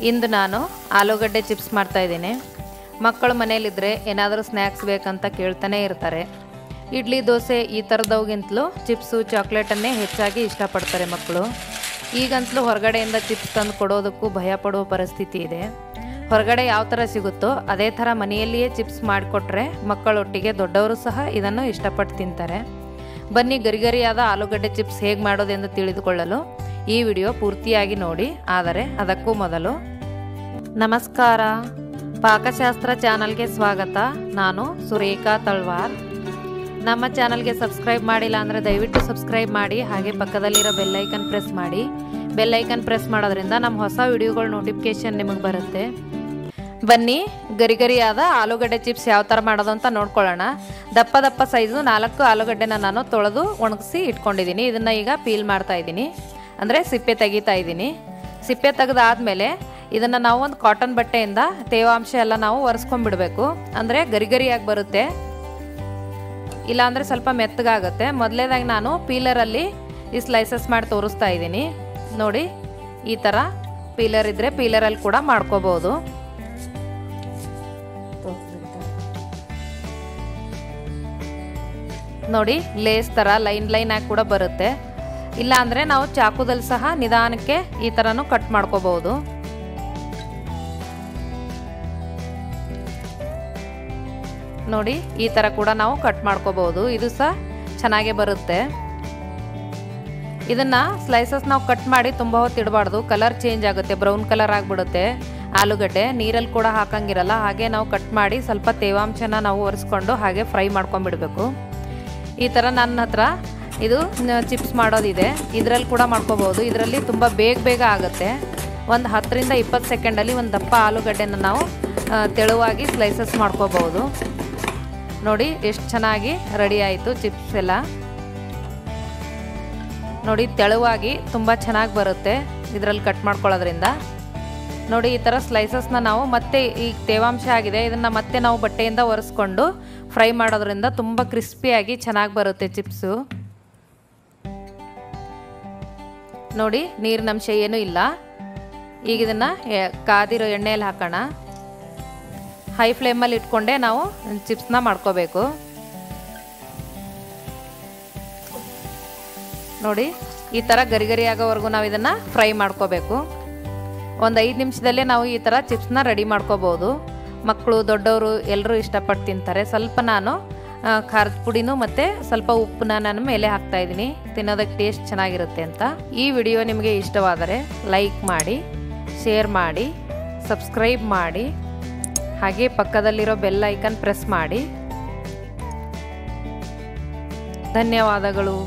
ಇಂದು ನಾನು ಆಲೂಗಡ್ಡೆ ಚಿಪ್ಸ್ ಮಾಡ್ತಾ ಇದ್ದೀನಿ. ಮಕ್ಕಳು ಮನೆಯಲ್ಲಿದ್ದರೆ ಏನಾದರೂ ಸ್ನ್ಯಾಕ್ಸ್ ಬೇಕಂತ ಕೇಳ್ತಾನೆ ಇರ್ತಾರೆ. ಇಡ್ಲಿ ದೋಸೆ ಈ ಥರದವ್ಗಿಂತಲೂ ಚಿಪ್ಸು ಚಾಕ್ಲೇಟನ್ನೇ ಹೆಚ್ಚಾಗಿ ಇಷ್ಟಪಡ್ತಾರೆ ಮಕ್ಕಳು. ಈಗಂತಲೂ ಹೊರಗಡೆಯಿಂದ ಚಿಪ್ಸ್ ತಂದು ಕೊಡೋದಕ್ಕೂ ಭಯ ಪಡುವ ಪರಿಸ್ಥಿತಿ ಇದೆ. ಹೊರಗಡೆ ಯಾವ ಥರ ಸಿಗುತ್ತೋ ಅದೇ ಥರ ಮನೆಯಲ್ಲಿಯೇ ಚಿಪ್ಸ್ ಮಾಡಿಕೊಟ್ರೆ ಮಕ್ಕಳೊಟ್ಟಿಗೆ ದೊಡ್ಡವರು ಸಹ ಇದನ್ನು ಇಷ್ಟಪಟ್ಟು ತಿಂತಾರೆ. ಬನ್ನಿ ಗರಿಗರಿಯಾದ ಆಲೂಗಡ್ಡೆ ಚಿಪ್ಸ್ ಹೇಗೆ ಮಾಡೋದೆಂದು ತಿಳಿದುಕೊಳ್ಳಲು ಈ ವಿಡಿಯೋ ಪೂರ್ತಿಯಾಗಿ ನೋಡಿ. ಆದರೆ ಅದಕ್ಕೂ ಮೊದಲು ನಮಸ್ಕಾರ, ಪಾಕಶಾಸ್ತ್ರ ಚಾನಲ್ಗೆ ಸ್ವಾಗತ. ನಾನು ಸುರೇಖಾ ತಳ್ವಾರ್. ನಮ್ಮ ಚಾನಲ್ಗೆ ಸಬ್ಸ್ಕ್ರೈಬ್ ಮಾಡಿಲ್ಲ ಅಂದರೆ ದಯವಿಟ್ಟು ಸಬ್ಸ್ಕ್ರೈಬ್ ಮಾಡಿ, ಹಾಗೆ ಪಕ್ಕದಲ್ಲಿರೋ ಬೆಲ್ಲೈಕನ್ ಪ್ರೆಸ್ ಮಾಡಿ. ಬೆಲ್ಲೈಕನ್ ಪ್ರೆಸ್ ಮಾಡೋದ್ರಿಂದ ನಮ್ಮ ಹೊಸ ವಿಡಿಯೋಗಳ ನೋಟಿಫಿಕೇಷನ್ ನಿಮಗೆ ಬರುತ್ತೆ. ಬನ್ನಿ ಗರಿಗರಿಯಾದ ಆಲೂಗಡ್ಡೆ ಚಿಪ್ಸ್ ಯಾವ ಥರ ಮಾಡೋದು ಅಂತ ನೋಡ್ಕೊಳ್ಳೋಣ. ದಪ್ಪ ದಪ್ಪ ಸೈಜು 4 ಆಲೂಗಡ್ಡೆನ ನಾನು ತೊಳೆದು ಒಣಗಿಸಿ ಇಟ್ಕೊಂಡಿದ್ದೀನಿ. ಇದನ್ನು ಈಗ ಪೀಲ್ ಮಾಡ್ತಾ ಇದ್ದೀನಿ, ಅಂದರೆ ಸಿಪ್ಪೆ ತೆಗಿತಾ ಇದ್ದೀನಿ. ಸಿಪ್ಪೆ ತೆಗೆದಾದ್ಮೇಲೆ ಇದನ್ನು ನಾವು ಒಂದು ಕಾಟನ್ ಬಟ್ಟೆಯಿಂದ ತೇವಾಂಶ ಎಲ್ಲ ನಾವು ಒರೆಸ್ಕೊಂಡ್ಬಿಡ್ಬೇಕು. ಅಂದರೆ ಗರಿಗರಿಯಾಗಿ ಬರುತ್ತೆ, ಇಲ್ಲಾಂದರೆ ಸ್ವಲ್ಪ ಮೆತ್ತಗಾಗುತ್ತೆ. ಮೊದಲೇದಾಗಿ ನಾನು ಪೀಲರಲ್ಲಿ ಈ ಸ್ಲೈಸಸ್ ಮಾಡಿ ತೋರಿಸ್ತಾ ಇದ್ದೀನಿ. ನೋಡಿ, ಈ ಥರ ಪೀಲರ್ ಇದ್ದರೆ ಪೀಲರಲ್ಲಿ ಕೂಡ ಮಾಡ್ಕೋಬೋದು. ನೋಡಿ, ಲೇಸ್ ಥರ ಲೈನ್ ಲೈನ್ ಆಗಿ ಕೂಡ ಬರುತ್ತೆ. ಇಲ್ಲ ಅಂದರೆ ನಾವು ಚಾಕುದಲ್ಲಿ ಸಹ ನಿಧಾನಕ್ಕೆ ಈ ಥರನೂ ಕಟ್ ಮಾಡ್ಕೋಬಹುದು. ನೋಡಿ, ಈ ಥರ ಕೂಡ ನಾವು ಕಟ್ ಮಾಡ್ಕೋಬಹುದು. ಇದು ಸಹ ಚೆನ್ನಾಗೇ ಬರುತ್ತೆ. ಇದನ್ನು ಸ್ಲೈಸಸ್ ನಾವು ಕಟ್ ಮಾಡಿ ತುಂಬ ಹೊತ್ತು ಇಡಬಾರ್ದು, ಕಲರ್ ಚೇಂಜ್ ಆಗುತ್ತೆ, ಬ್ರೌನ್ ಕಲರ್ ಆಗಿಬಿಡುತ್ತೆ. ಆಲೂಗಡ್ಡೆ ನೀರಲ್ಲಿ ಕೂಡ ಹಾಕಂಗಿರಲ್ಲ. ಹಾಗೆ ನಾವು ಕಟ್ ಮಾಡಿ ಸ್ವಲ್ಪ ತೇವಾಂಶನ ನಾವು ಒರೆಸ್ಕೊಂಡು ಹಾಗೆ ಫ್ರೈ ಮಾಡ್ಕೊಂಡ್ಬಿಡ್ಬೇಕು. ಈ ಥರ ನನ್ನ ಹತ್ರ ಇದು ಚಿಪ್ಸ್ ಮಾಡೋದಿದೆ, ಇದರಲ್ಲಿ ಕೂಡ ಮಾಡ್ಕೋಬೋದು. ಇದರಲ್ಲಿ ತುಂಬ ಬೇಗ ಆಗುತ್ತೆ. ಒಂದು 10ರಿಂದ 20 ಸೆಕೆಂಡಲ್ಲಿ ಒಂದು ದಪ್ಪ ಆಲೂಗಡ್ಡೆನ ನಾವು ತೆಳುವಾಗಿ ಸ್ಲೈಸಸ್ ಮಾಡ್ಕೋಬೋದು. ನೋಡಿ ಎಷ್ಟು ಚೆನ್ನಾಗಿ ರೆಡಿ ಆಯಿತು ಚಿಪ್ಸ್ ಎಲ್ಲ. ನೋಡಿ, ತೆಳುವಾಗಿ ತುಂಬ ಚೆನ್ನಾಗಿ ಬರುತ್ತೆ ಇದರಲ್ಲಿ ಕಟ್ ಮಾಡ್ಕೊಳ್ಳೋದ್ರಿಂದ. ನೋಡಿ, ಈ ಥರ ಸ್ಲೈಸಸ್ನ ನಾವು ಮತ್ತೆ ಈಗ ತೇವಾಂಶ ಆಗಿದೆ, ಇದನ್ನು ಮತ್ತೆ ನಾವು ಬಟ್ಟೆಯಿಂದ ಒರೆಸ್ಕೊಂಡು ಫ್ರೈ ಮಾಡೋದ್ರಿಂದ ತುಂಬ ಕ್ರಿಸ್ಪಿಯಾಗಿ ಚೆನ್ನಾಗಿ ಬರುತ್ತೆ ಚಿಪ್ಸು. ನೋಡಿ, ನೀರಿನಂಶ ಏನೂ ಇಲ್ಲ. ಈಗ ಇದನ್ನು ಕಾದಿರೋ ಎಣ್ಣೆಯಲ್ಲಿ ಹಾಕೋಣ. ಹೈ ಫ್ಲೇಮಲ್ಲಿ ಇಟ್ಕೊಂಡೆ ನಾವು ಚಿಪ್ಸ್ನ ಮಾಡ್ಕೋಬೇಕು. ನೋಡಿ, ಈ ಥರ ಗರಿ ಆಗೋವರೆಗೂ ನಾವು ಇದನ್ನು ಫ್ರೈ ಮಾಡ್ಕೋಬೇಕು. ಒಂದು 5 ನಿಮಿಷದಲ್ಲೇ ನಾವು ಈ ಥರ ಚಿಪ್ಸ್ನ ರೆಡಿ ಮಾಡ್ಕೋಬೋದು. ಮಕ್ಕಳು ದೊಡ್ಡವರು ಎಲ್ಲರೂ ಇಷ್ಟಪಟ್ಟು ತಿಂತಾರೆ. ಸ್ವಲ್ಪ ನಾನು ಖಾರದ ಪುಡಿನೂ ಮತ್ತು ಸ್ವಲ್ಪ ಉಪ್ಪನ್ನ ನಾನು ಮೇಲೆ ಹಾಕ್ತಾಯಿದ್ದೀನಿ, ತಿನ್ನೋದಕ್ಕೆ ಟೇಸ್ಟ್ ಚೆನ್ನಾಗಿರುತ್ತೆ ಅಂತ. ಈ ವಿಡಿಯೋ ನಿಮಗೆ ಇಷ್ಟವಾದರೆ ಲೈಕ್ ಮಾಡಿ, ಶೇರ್ ಮಾಡಿ, ಸಬ್ಸ್ಕ್ರೈಬ್ ಮಾಡಿ, ಹಾಗೆ ಪಕ್ಕದಲ್ಲಿರೋ ಬೆಲ್ ಐಕನ್ ಪ್ರೆಸ್ ಮಾಡಿ. ಧನ್ಯವಾದಗಳು.